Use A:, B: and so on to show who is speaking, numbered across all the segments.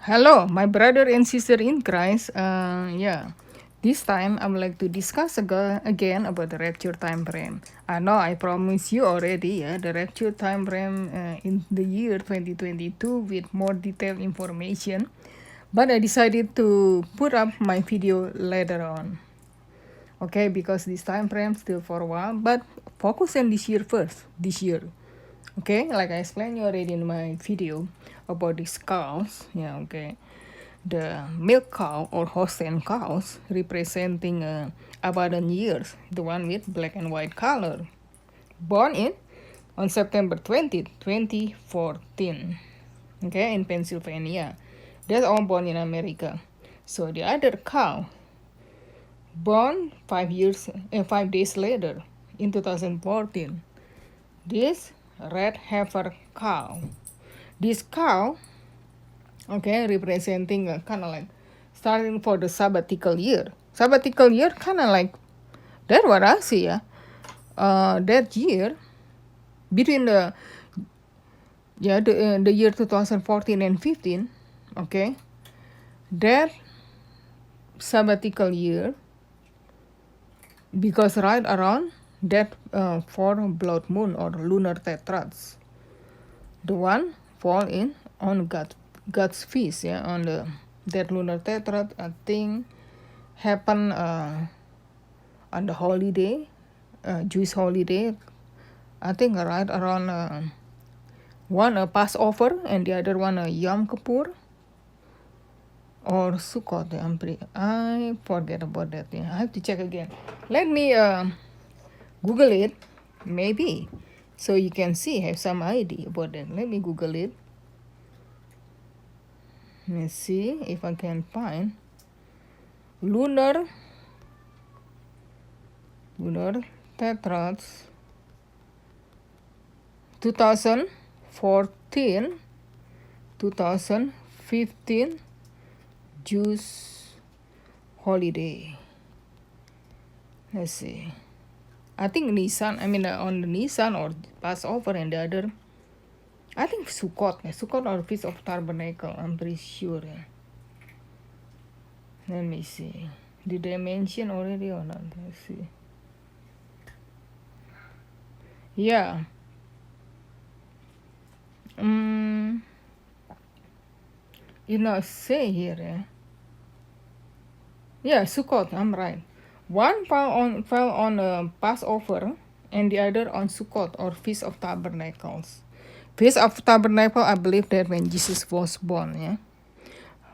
A: Hello, my brother and sister in Christ. This time I would like to discuss again about the rapture time frame. I know I promised you already, the rapture time frame in the year 2022 with more detailed information, but I decided to put up my video later on. Okay, because this time frame still for a while, but focus on this year first. This year, okay, like I explained you already in my video about these cows. The milk cow or Holstein cows representing abundant years, the one with black and white color, born in on September 20th, 2014, okay, in Pennsylvania. They're all born in America. So the other cow, born 5 days later in 2014, this red heifer cow. This cow, okay, representing kind of like starting for the sabbatical year. Sabbatical year kind of like that what I see, that year between the year 2014 and 15, okay, that sabbatical year, because right around that four blood moon or lunar tetrads, the one fall in on God's feast, on the that lunar tetrad, I think happen on the holiday, Jewish holiday. I think right around one a Passover and the other one a Yom Kippur or Sukkot. I forget about that. I have to check again. Let me Google it, maybe, so you can see, have some idea about that. Let me Google it. Let me see if I can find lunar tetrads 2014 2015 Jewish holiday. Let's see. I think on the Nissan or Passover, and the other, I think Sukkot or Feast of Tabernacle, I'm pretty sure. Let me see. Did I mention already or not? Let's see. Yeah. Say here. Yeah, Sukkot, I'm right. One fell on Passover and the other on Sukkot or Feast of Tabernacles. Feast of Tabernacle, I believe that when Jesus was born,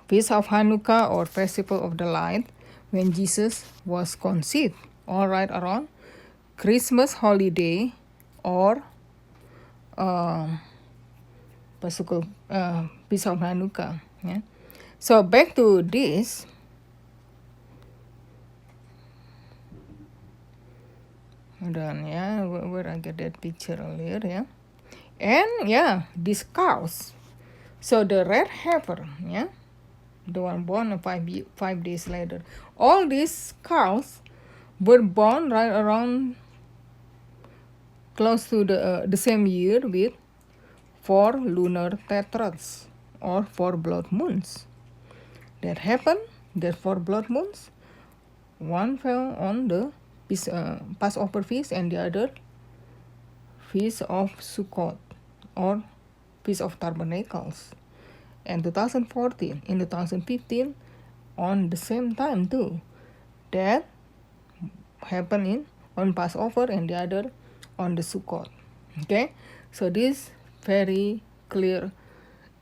A: Feast of Hanukkah or Festival of the Light, when Jesus was conceived, all right around Christmas holiday or Feast of Hanukkah. So back to this. Hold on, where I get that picture earlier, and these cows. So the red heifer, the one born 5 days later. All these cows were born right around close to the same year with 4 lunar tetrads or 4 blood moons. That happened. That 4 blood moons, one fell on the Passover feast and the other Feast of Sukkot or Feast of Tabernacles. And 2014, in 2015, on the same time too. That happened on Passover and the other on the Sukkot. Okay, so this very clear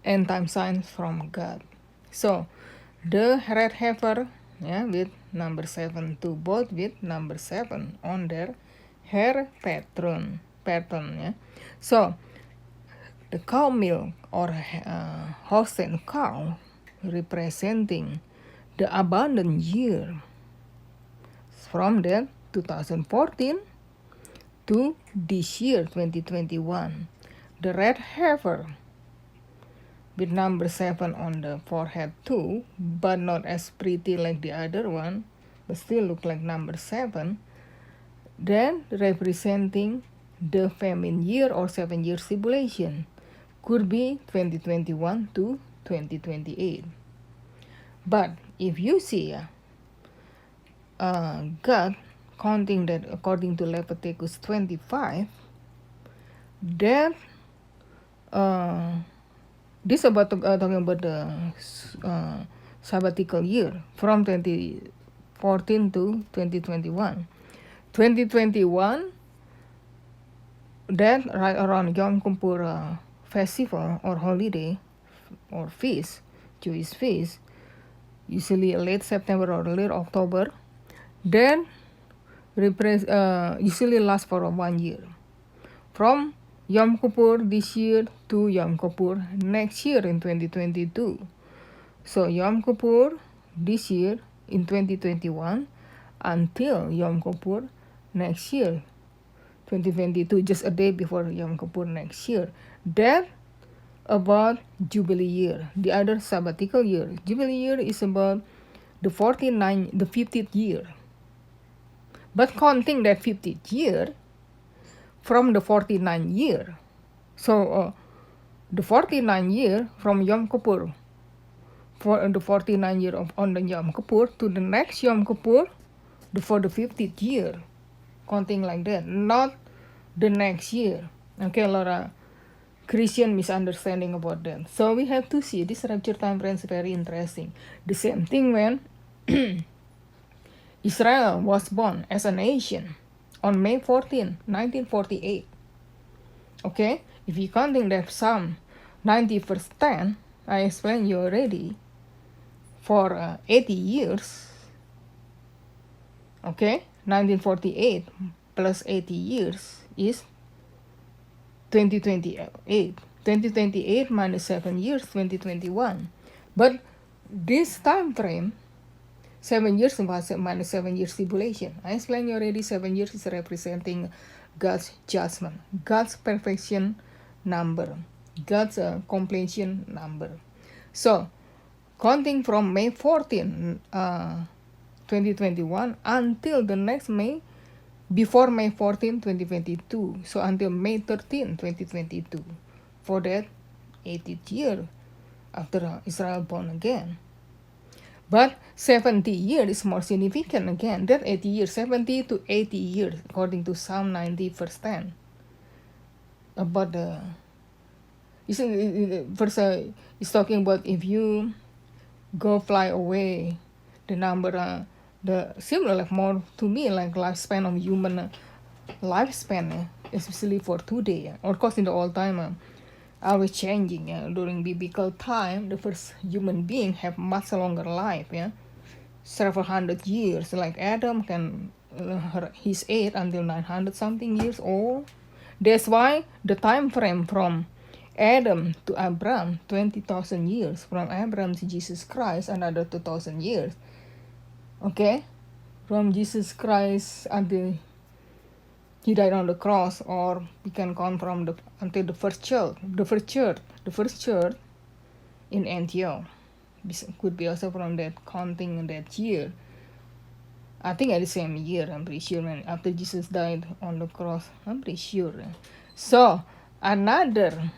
A: end time signs from God. So the red heifer, with number 7 too, both with number 7 on their hair pattern. So the cow milk or Holstein cow representing the abundant year from the 2014 to this year 2021. The red heifer with number 7 on the forehead too, but not as pretty like the other one, but still look like number 7. Then representing the famine year or 7 years tribulation. Could be 2021 to 2028. But if you see God counting that according to Leviticus 25, that this about talking about the sabbatical year from 2014 to 2021. 2021, that right around Yom Kippur festival or holiday or feast, Jewish feast, usually late September or late October, then usually lasts for 1 year. From Yom Kippur this year to Yom Kippur next year in 2022. So Yom Kippur this year in 2021 until Yom Kippur next year, 2022, just a day before Yom Kippur next year. That about Jubilee year, the other sabbatical year. Jubilee year is about the 50th year. But counting that 50th year from the 49th year. So the 49th year from Yom Kippur, for the 49th year on the Yom Kippur to the next Yom Kippur for the 50th year, counting like that, not the next year. Okay, a lot of Christian misunderstanding about that. So we have to see this rapture time frame is very interesting. The same thing when Israel was born as a nation on May 14, 1948. Okay, if you counting that Psalm 90 verse 10, I explained you already, for 80 years. Okay, 1948 plus 80 years is 2028. 2028 minus 7 years, 2021. But this time frame, 7 years minus 7 years tribulation. I explained already 7 years is representing God's judgment, God's perfection number, God's completion number. So, counting from May 14, 2021 until the next May, before May 14, 2022, so until May 13, 2022, for that 80th year after Israel born again. But 70 years is more significant again. That 80 years, 70 to 80 years, according to Psalm 90 verse 10. About the verse is talking about if you go fly away, the number the similar like more to me like lifespan of human lifespan, especially for today. Of course, in the old time, always changing. During biblical time, the first human being have much longer life. Several hundred years. Like Adam can his age until 900 something years old. That's why the time frame from Adam to Abraham 20,000 years. From Abraham to Jesus Christ another 2,000 years. Okay, from Jesus Christ until he died on the cross, or we can count from until the first church in Antioch. Could be also from that counting that year. I think at the same year, I'm pretty sure, man, after Jesus died on the cross, I'm pretty sure. So another,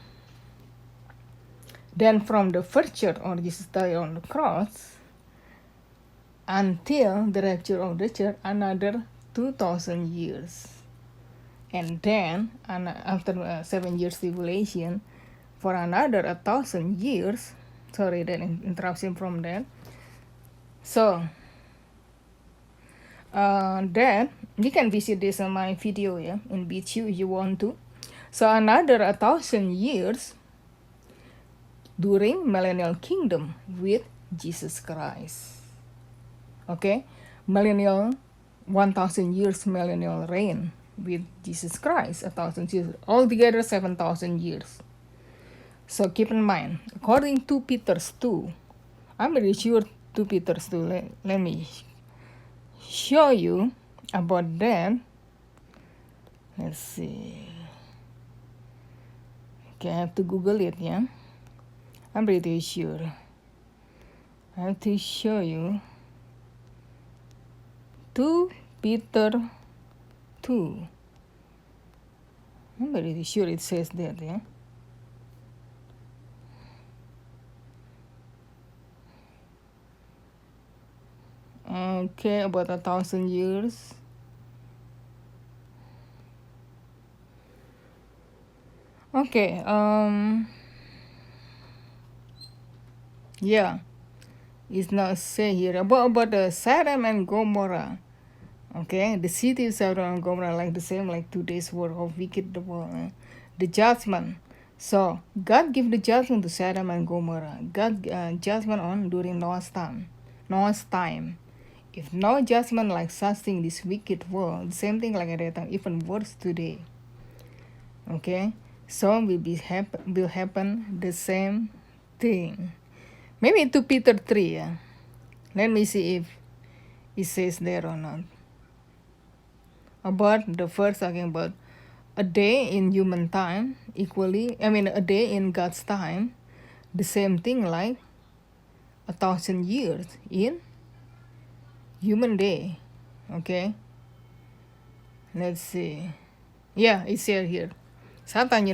A: then from the first church or Jesus died on the cross until the rapture of the church, another 2,000 years. And then after 7 years tribulation, for another 1,000 years. Sorry, that interruption from that. So then you can visit this on my video in BTU if you want to. So another 1,000 years during millennial kingdom with Jesus Christ. Okay, millennial 1,000 years millennial reign with Jesus Christ, 1,000 years, altogether 7,000 years. So keep in mind, according to Peter's 2, I'm pretty sure 2 Peter's 2, let me show you about that. Let's see. Okay, I have to Google it, I'm pretty sure. I have to show you 2 Peter 2. I'm pretty sure it says that, Okay, about 1,000 years. Okay, yeah, it's not say here about the Sodom and Gomorrah. Okay, the city of Sodom and Gomorrah like the same like today's world of wicked world. The judgment. So God give the judgment to Sodom and Gomorrah. God judgment on during Noah's time. Noah's time. If no judgment like such thing, this wicked world, same thing like at that time, even worse today. Okay, so will happen the same thing. Maybe to Peter 3. Yeah? Let me see if it says there or not. About the first talking about a day in human time equally. I mean a day in God's time, the same thing like 1,000 years in human day. Okay. Let's see. Yeah, it's here. Sometimes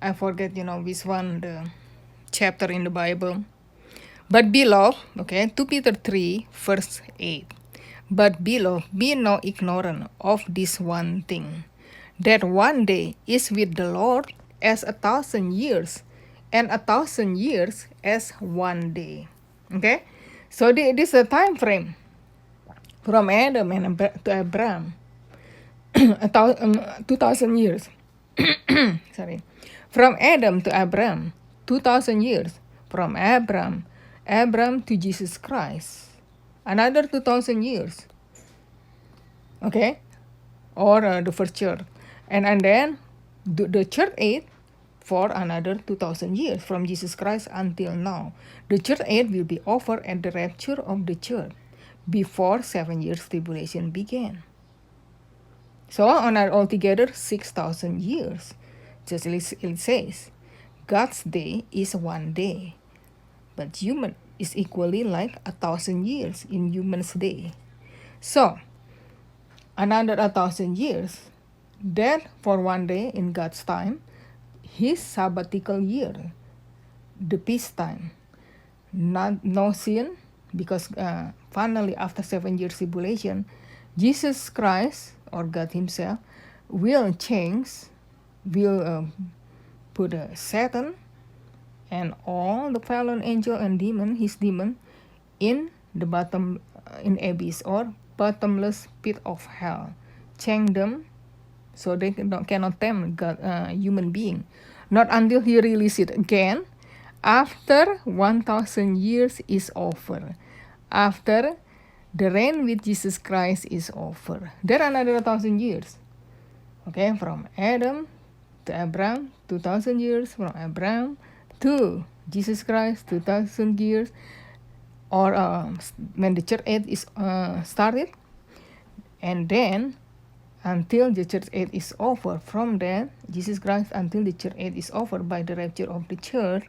A: I forget which one the chapter in the Bible. But beloved, okay, 2 Peter 3, verse 8. But beloved, be not ignorant of this one thing, that one day is with the Lord as 1,000 years, and 1,000 years as one day. Okay? So this is a time frame from Adam to Abraham. 2,000 years. Sorry. From Adam to Abraham, 2,000 years. From Abraham to Jesus Christ, another 2,000 years. Okay? Or the first church. And then the church age for another 2,000 years from Jesus Christ until now. The church age will be over at the rapture of the church before 7 years tribulation began. So on altogether 6,000 years. Just it says, God's day is one day, but human is equally like 1,000 years in human's day. So another 1,000 years, that for one day in God's time, his sabbatical year, the peace time, no sin, because finally after 7 years tribulation, Jesus Christ or God himself will put Satan and all the fallen angel and his demon in the in abyss or bottomless pit of hell, chain them so they cannot tempt God, human being, not until he release it again after 1,000 years is over, after the reign with Jesus Christ is over. There are another 1,000 years. Okay, from Adam to Abraham, 2,000 years. From Abraham to Jesus Christ, 2,000 years. Or when the church age is started, and then until the church age is over. From then, Jesus Christ until the church age is over by the rapture of the church,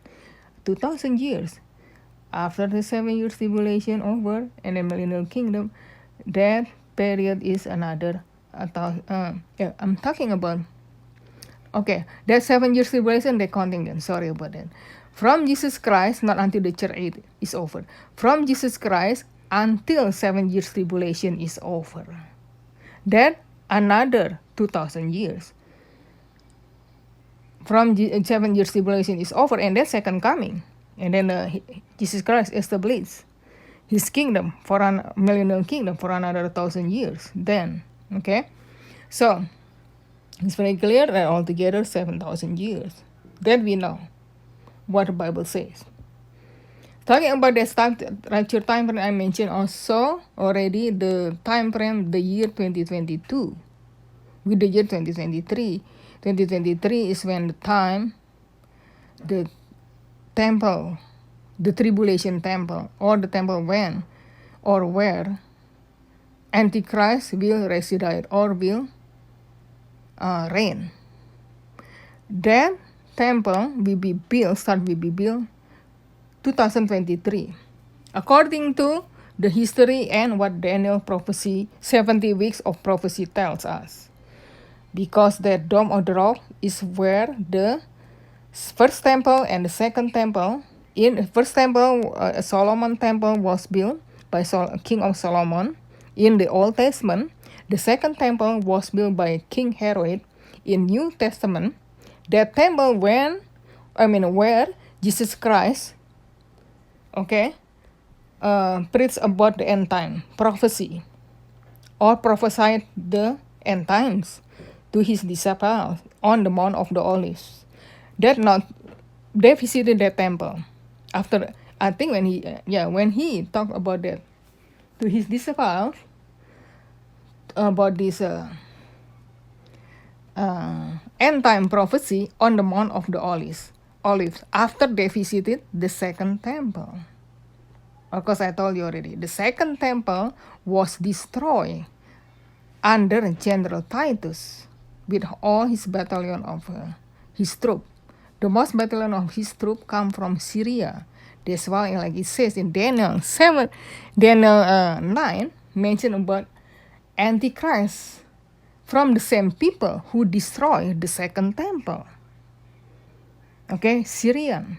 A: 2,000 years. After the 7 years tribulation over and the millennial kingdom, that period is another. I'm talking about. Okay, that 7 years tribulation, they're counting them. Sorry about that. From Jesus Christ, not until the church age is over. From Jesus Christ until 7 years tribulation is over. That another 2,000 years. From 7 years tribulation is over, and then second coming. And then Jesus Christ established his kingdom for a millennial kingdom for another 1,000 years. Then, okay? So, it's very clear that altogether 7,000 years. That we know what the Bible says. Talking about the rapture time frame, I mentioned also already the time frame, the year 2022. With the year 2023. 2023 is when the time, the temple, the tribulation temple, or the temple when or where Antichrist will reside or will reign. That temple will be built 2023. According to the history and what Daniel prophecy, 70 weeks of prophecy tells us. Because that Dome of the Rock is where the first temple and the second temple, in first temple, Solomon temple was built by King of Solomon in the Old Testament. The second temple was built by King Herod in New Testament. That temple where Jesus Christ, preached about the end time prophecy, or prophesied the end times to his disciples on the Mount of the Olives. They visited that temple after, I think, when he talked about that to his disciples about this end time prophecy on the Mount of the Olives after they visited the second temple. Of course, I told you already, the second temple was destroyed under General Titus with all his battalion of his troop. The most battalion of his troop come from Syria. That's why, like it says in Daniel 9, mentioned about Antichrist from the same people who destroyed the second temple. Syrian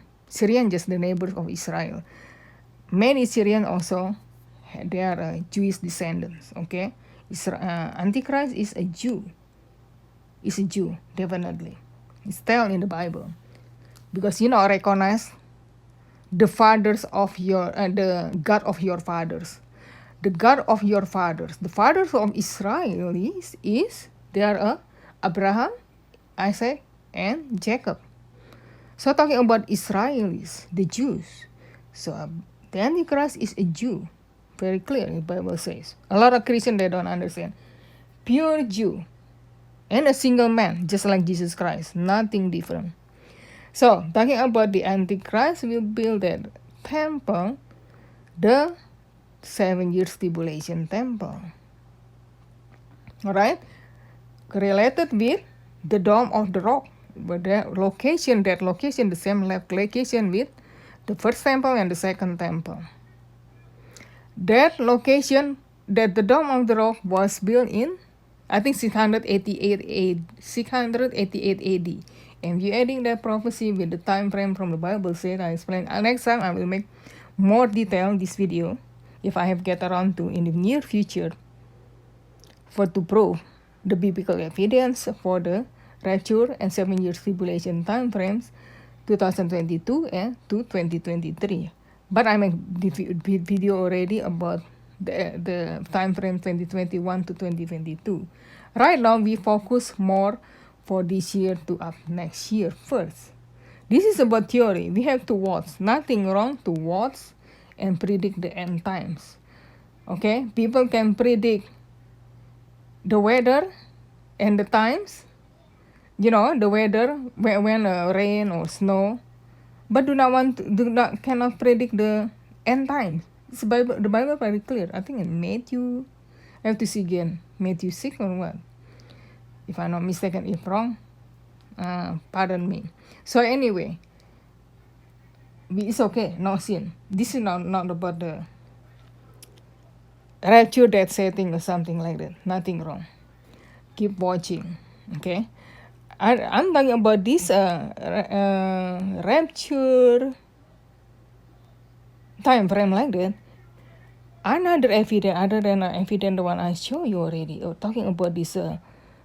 A: just the neighbors of Israel. Many Syrians also, they are Jewish descendants. Antichrist is a Jew. Is a Jew, definitely. It's told in the Bible, because recognize the fathers of your the God of your fathers. The God of your fathers, the fathers of Israel they are Abraham, Isaac, and Jacob. So talking about Israelis, the Jews. So the Antichrist is a Jew. Very clear, the Bible says. A lot of Christians, they don't understand. Pure Jew. And a single man, just like Jesus Christ. Nothing different. So, talking about the Antichrist will build that temple, the 7 years tribulation temple. Alright? Related with the Dome of the Rock. But that location, the same location with the first temple and the second temple. That location, that the Dome of the Rock was built in, I think 688 AD. And you adding that prophecy with the time frame from the Bible said, I explain. Next time I will make more detail this video, if I have get around to in the near future, to prove the biblical evidence for the rapture and 7 years tribulation time frames, 2022 and to 2023. But I make the video already about the time frame 2021 to 2022. Right now we focus more for this year to up next year first. This is about theory. We have to watch. Nothing wrong to watch and predict the end times. People can predict the weather and the times, the weather when rain or snow, but cannot predict the end times. The Bible very clear. I think in Matthew, I have to see again, Matthew 6 or what, if I'm not mistaken. If wrong, pardon me. So anyway, it's okay, no sin. This is not about the rapture, that setting or something like that. Nothing wrong. Keep watching. I'm talking about this rapture time frame like that. Another evidence other than the one I show you already, talking about this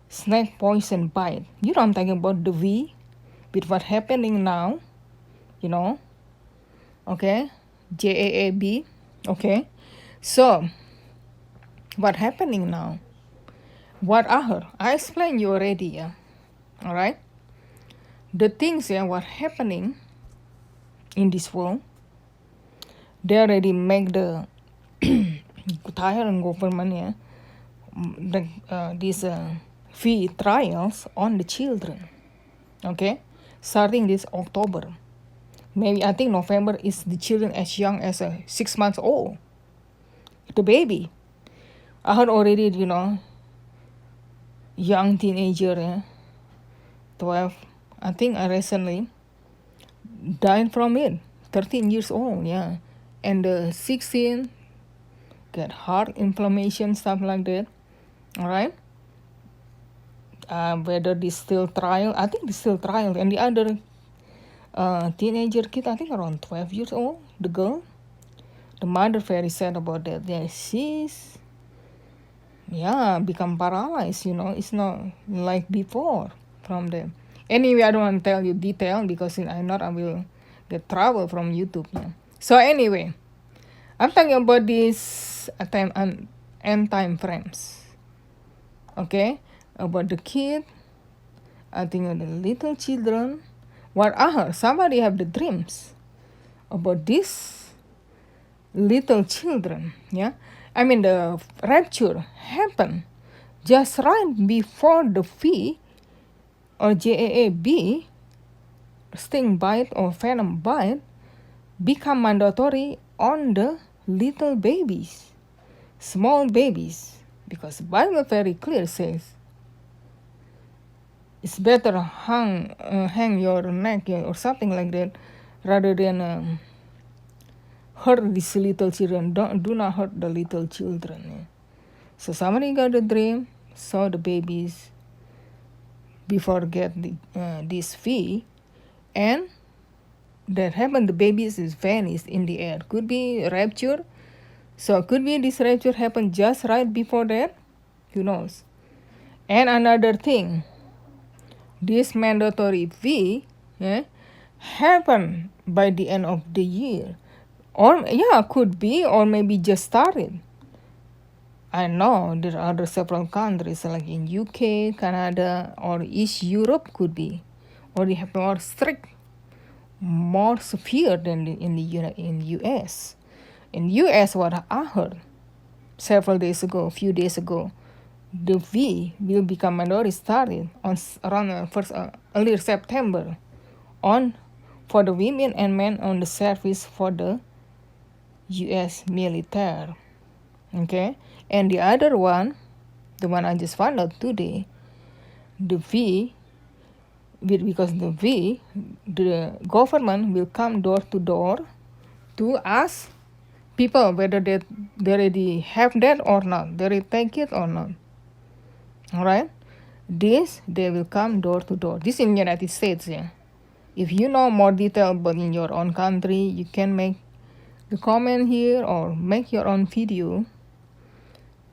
A: snake poison bite. I'm talking about the V with what happening now, JAAB. So what happening now? What I heard, I explained you already. Alright, the things what happening in this world, they already make the Thailand government these free trials on the children. Starting this October. Maybe I think November is the children as young as 6 months old. The baby. I heard already, young teenager, 12, I think I recently died from it. 13 years old, and 16 get heart inflammation, stuff like that. Alright, whether this still trial, I think this still trial. And the other teenager kid, I think around 12 years old, the girl, the mother very sad about that. Yeah, she's become paralyzed. It's not like before from them. Anyway, I don't want to tell you detail because I know I will get trouble from YouTube. Yeah. So anyway, I'm talking about this time and end time frames. Okay, about the kid. I think of the little children. What I heard, somebody have the dreams about these little children. Yeah, I mean the rapture happened just right before the V or JAAB, sting bite or venom bite, become mandatory on the little babies, small babies, because the Bible very clear says it's better hang your neck or something like that rather than hurt these little children. Do not hurt the little children. Yeah. So somebody got a dream, saw the babies before get this fee, and that happened. The babies is vanished in the air. Could be rapture. So could be this rapture happened just right before that. Who knows? And another thing, this mandatory fee happen by the end of the year, or could be, or maybe just started. I know there are other several countries like in UK, Canada, or East Europe could be, or they have more strict, more severe than in US. In US, what I heard several days ago, a few days ago, the V will become mandatory started on around earlier September on for the women and men on the service for the US military. Okay, and the other one, the one I just found out today, the V, because the government will come door to door to ask people whether they already have that or not, they already take it or not. All right, this they will come door to door. This in United States. Yeah. If you know more detail about in your own country, you can make the comment here or make your own video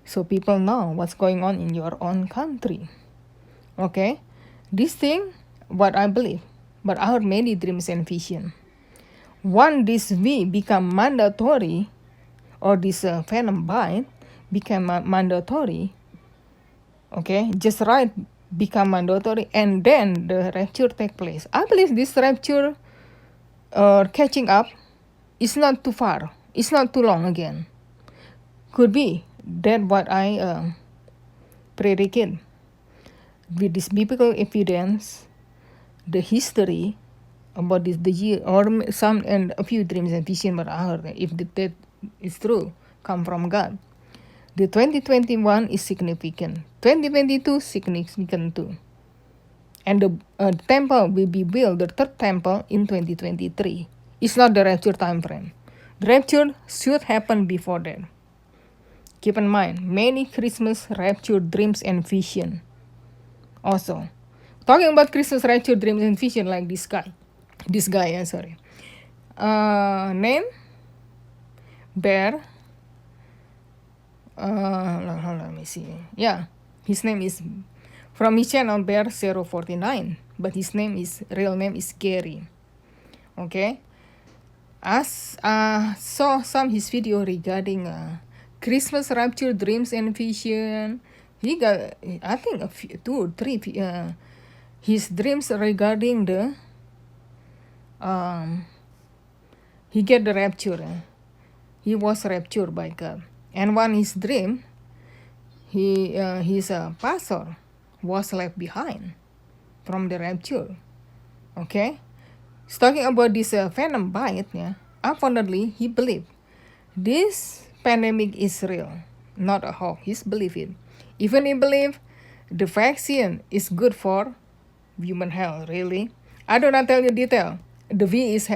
A: so people know what's going on in your own country. Okay, this thing, what I believe, but I heard many dreams and vision. Once this V become mandatory, or this venom bite become mandatory, okay, just right become mandatory, and then the rapture take place. I believe this rapture catching up is not too far. It's not too long again. Could be that what I predicted with this biblical evidence, the history about this, the year, or some and a few dreams and vision, but I heard if that is true, come from God. The 2021 is significant. 2022 significant too. And the temple will be built, the third temple, in 2023. It's not the rapture time frame. The rapture should happen before that. Keep in mind, many Christmas rapture dreams and vision. Also, talking about Christmas rapture dreams and vision, like this guy. Name Bear. Let me see. Yeah, his name is from his channel Bear049, but his real name is Gerry. Okay, as saw some his video regarding Christmas rapture dreams and vision. He got, I think, 2 or 3 his dreams regarding the he get the rapture. He was raptured by God. And one his dream, his pastor was left behind from the rapture. Okay, he's talking about this venom bite. Yeah, unfortunately, he believed this pandemic is real, not a hoax. He's believed it. Even he believe the vaccine is good for human health. Really, I do not tell you detail. The V is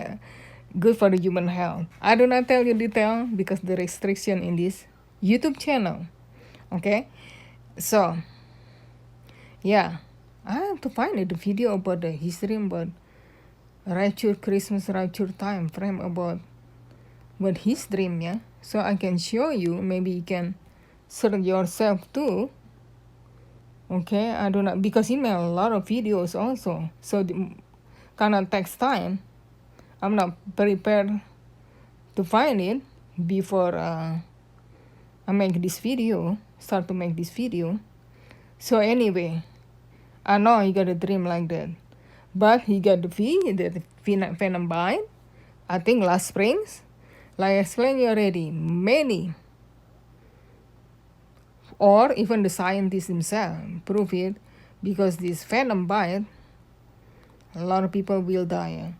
A: good for the human health. I do not tell you detail because the restriction in this YouTube channel. Okay, so yeah, I have to find the video about the history about rapture, Christmas rapture time frame about with his dream, yeah. So I can show you. Maybe you can search yourself too. Okay, I do not, because he made a lot of videos also. So kind of takes time. I'm not prepared to find it before I make this video. Start to make this video. So anyway, I know he got a dream like that, but he got the venom bite. I think last spring, like I explained you already, many or even the scientists themselves prove it, because this venom bite, a lot of people will die,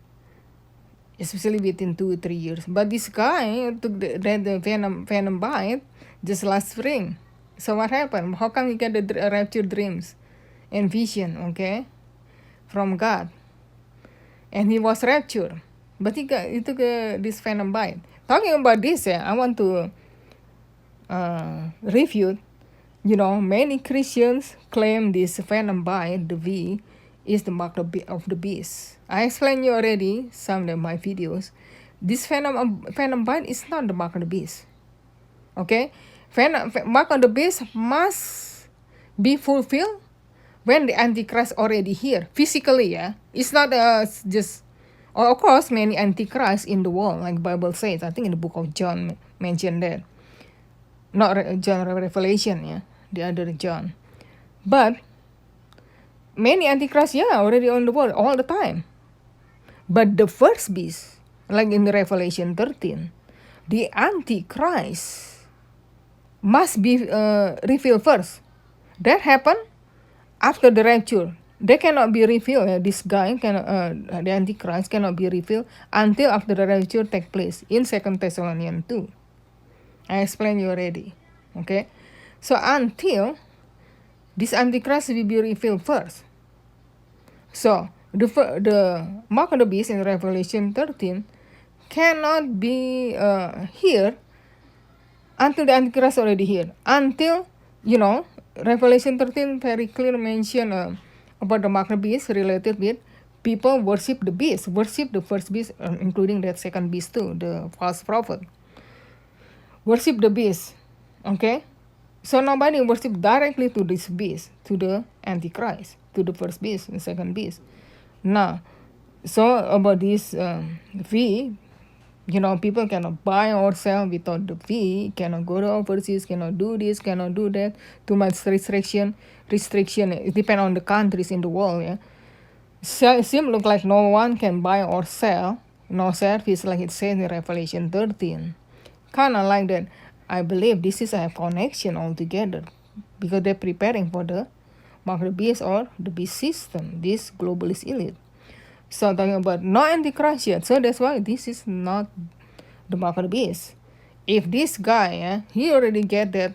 A: especially within 2 or 3 years. But this guy took the venom bite just last spring. So what happened? How come he get the rapture dreams and vision, okay, from God? And he was raptured, but he took this venom bite. Talking about this, I want to refute. Many Christians claim this venom bite, the V, is the mark of the beast. I explained you already some of my videos. This venom bite is not the mark of the beast. Okay, mark of the beast must be fulfilled when the Antichrist already here physically. Yeah, it's not just. Of course, many Antichrists in the world, like the Bible says. I think in the book of John mentioned that. Not John Revelation, yeah, the other John. But many Antichrists, yeah, already on the world all the time. But the first beast, like in the Revelation 13, the Antichrist must be revealed first. That happened after the rapture. They cannot be revealed. This guy the Antichrist cannot be revealed until after the rapture take place in 2 Thessalonians 2. I explained you already. Okay, so until this Antichrist will be revealed first. So the mark of the beast in Revelation 13 cannot be here until the Antichrist already here. Until, Revelation 13 very clear mention about the mark of the beast related with people worship the beast, worship the first beast, including that second beast too, the false prophet. Worship the beast, okay? So nobody worship directly to this beast, to the Antichrist, to the first beast and second beast. Now, so about this V, people cannot buy or sell without the V, cannot go to overseas, cannot do this, cannot do that. Too much restriction. It depends on the countries in the world, yeah. So it seems look like no one can buy or sell, no service, like it says in Revelation 13. Kind of like that. I believe this is a connection altogether, because they're preparing for the mark of the beast or the beast system, this globalist elite. So talking about no Antichrist yet. So that's why this is not the mark of the beast. If this guy, he already get that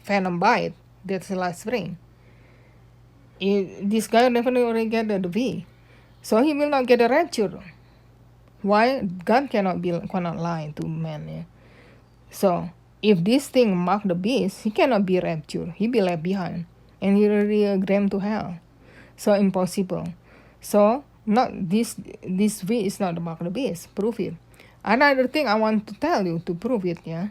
A: venom bite, that's the last spring. This guy definitely already get the V. So he will not get a rapture. Why? God cannot lie to man. Yeah? So if this thing mark the beast, he cannot be raptured. He be left behind. And he already grant to hell. So impossible. So not this V is not the mark of the beast. Prove it. Another thing I want to tell you to prove it, yeah.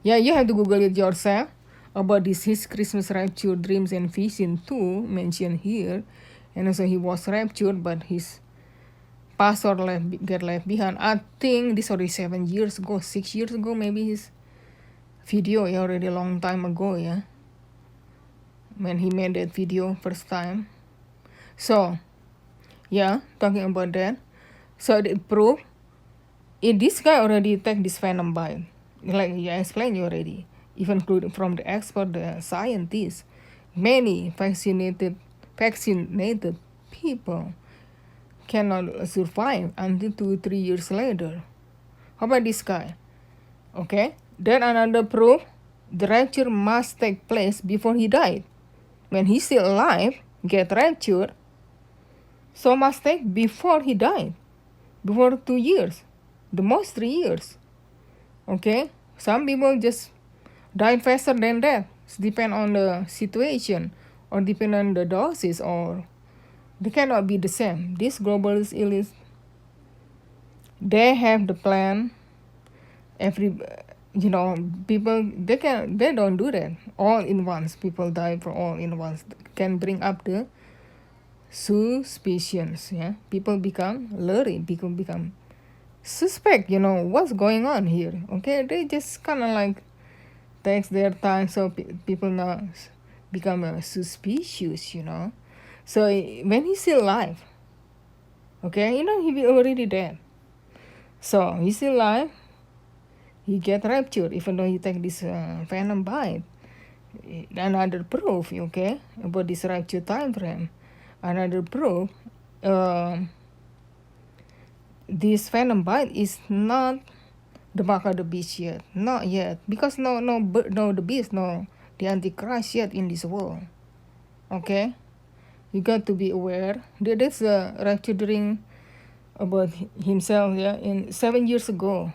A: Yeah, you have to Google it yourself about his Christmas rapture dreams and vision too, mentioned here. And also he was raptured, but his pastor get left behind. I think this already 7 years ago, 6 years ago, maybe his video, yeah, already a long time ago, yeah. When he made that video first time. So, yeah, talking about that. So it proved this guy already take this venom bite. Like I explained you already. Even from the expert, the scientists, many vaccinated people cannot survive until 2-3 years later. How about this guy? Okay, then another proof, the rapture must take place before he died. When he's still alive, get raptured, so must take before he died, before 2 years, the most 3 years. Okay, some people just died faster than that. It depend on the situation, or depend on the doses, or they cannot be the same. This globalist elite, they have the plan every people, they don't do that all in once. People die for all in once, can bring up the suspicions. Yeah, people become leery, people become suspect, what's going on here. Okay, they just kind of like takes their time, so people now become suspicious. So when he's still alive, okay, he be already dead. So he's still alive, he get raptured even though he take this venom bite. Another proof, okay, about this rapture time frame. Another proof, this venom bite is not the mark of the beast yet, not yet, because no the beast, no the antichrist yet in this world. Okay, you got to be aware that there's a rapture during about himself, yeah, in 7 years ago.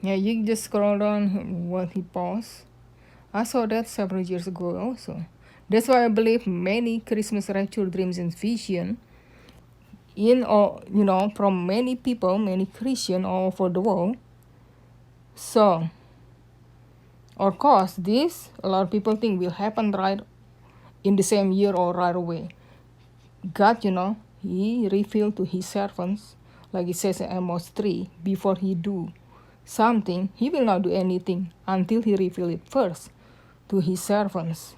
A: Yeah, you just scroll down what he posted. I saw that several years ago also. That's why I believe many Christmas rapture dreams and vision from many people, many Christians all over the world. So, of course, this a lot of people think will happen right in the same year or right away. God, he revealed to his servants, like it says in Amos 3, before he do something, he will not do anything until he reveal it first to his servants.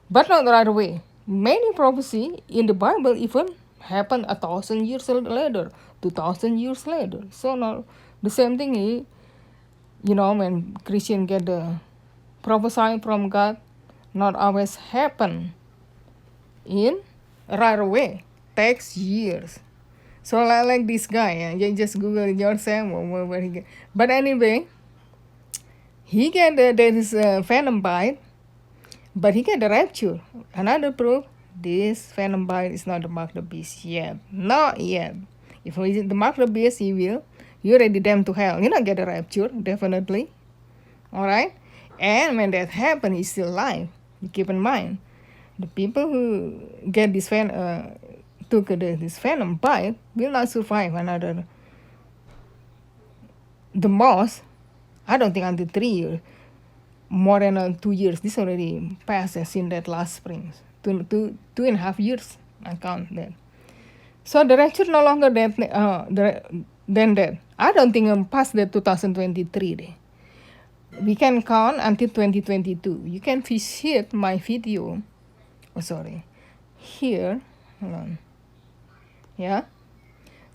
A: But not right away. Many prophecy in the Bible even happen 1,000 years later, 2,000 years later. So now the same thing, when Christian get the prophesying from God, not always happen in right away. Takes years. So like this guy, you just Google it yourself where he get. But anyway, he get there is a venom bite, but he get the rapture. Another proof, this venom bite is not the mark of the beast yet. Not yet. If it is the mark of the beast, he will. You already damned to hell. You not get the rapture, definitely. Alright? And when that happens, he's still alive. You keep in mind. The people who get this took this venom bite will not survive another. The most, I don't think until 3 years. More than 2 years. This already passed since that last spring. 2.5 years. I count that. So the rapture no longer than that. I don't think I'm past the 2023 day. We can count until 2022. You can visit my video. Oh, sorry. Here. Hold on. Yeah.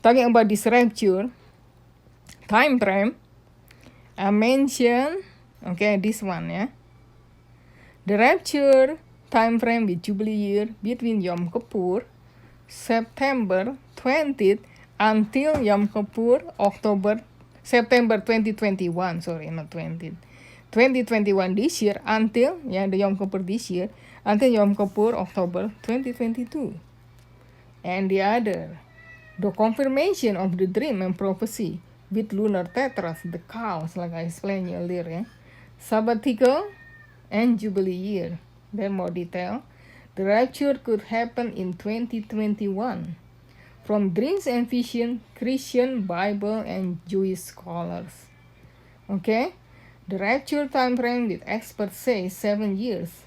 A: Talking about this rapture time frame. I mentioned, okay, this one, yeah. The rapture time frame with Jubilee year between Yom Kippur, September 20th, until Yom Kippur, September 2021, sorry, not 20th. 2021 this year until, the Yom Kippur this year, until Yom Kippur, October 2022. And the confirmation of the dream and prophecy with lunar tetras, the cows, like I explained earlier, sabbatical and Jubilee year. Then more detail. The rapture could happen in 2021 from dreams and vision, Christian, Bible, and Jewish scholars. Okay? The rapture time frame with experts say 7 years.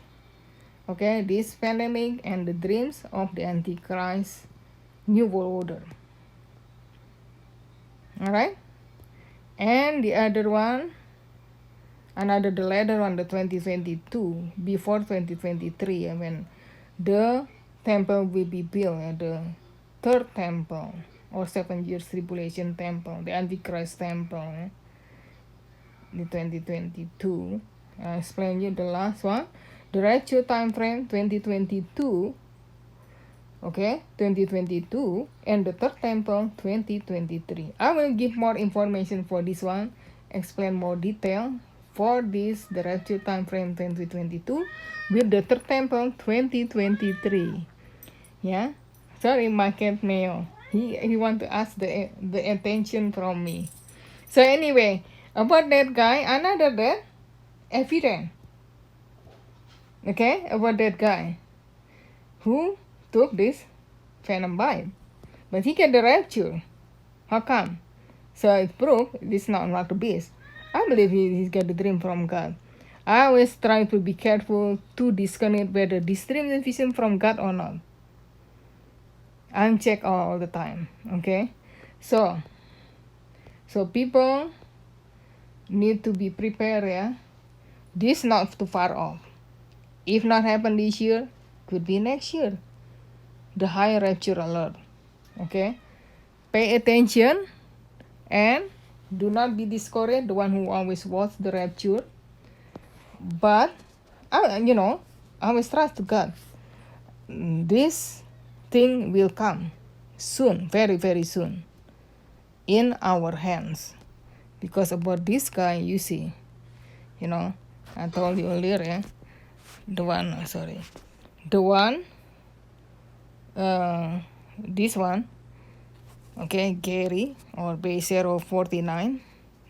A: Okay? This pandemic and the dreams of the Antichrist New World Order. Alright? And the other one, the later one, the 2022, before 2023, when the temple will be built, the third temple, or 7 years tribulation temple, the Antichrist temple, the 2022. I explain you the last one. The rapture time frame, 2022, okay, 2022, and the third temple, 2023. I will give more information for this one, explain more detail for this, the rapture time frame 2022 with the third temple 2023. Yeah, sorry, my cat Neo. He want to ask the attention from me. So anyway, about that guy, another that evidence. Okay, about that guy who took this venom bite, but he get the rapture. How come? So it's proof this is not the beast. I believe he's got the dream from God. I always try to be careful to disconnect whether this dream is vision from God or not. I'm check all the time. Okay, so people need to be prepared. Yeah, this not too far off. If not happen this year, could be next year. The high rapture alert. Okay, pay attention and do not be discouraged. The one who always watch the rapture, but I always trust to God. This thing will come soon, very very soon, in our hands. Because about this guy, you see, I told you earlier, yeah, the one, this one, okay, Gerry or Bear049,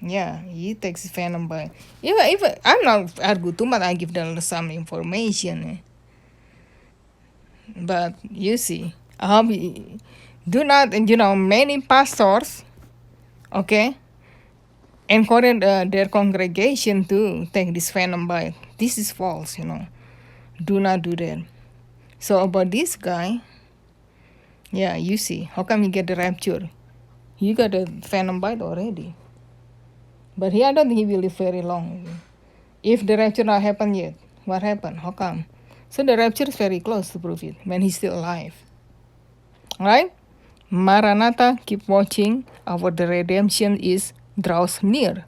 A: yeah, he takes Venom by. If I'm not argue too much, I give them some information, but you see, do not, many pastors, okay, encourage their congregation to take this Venom by. This is false, do not do that. So about this guy, yeah, you see, how come he get the rapture? He got a Venom bite already. But I don't think he will live very long. If the rapture not happened yet, what happened? How come? So the rapture is very close to prove it when he's still alive. Right? Maranatha, keep watching. Our the redemption is draws near.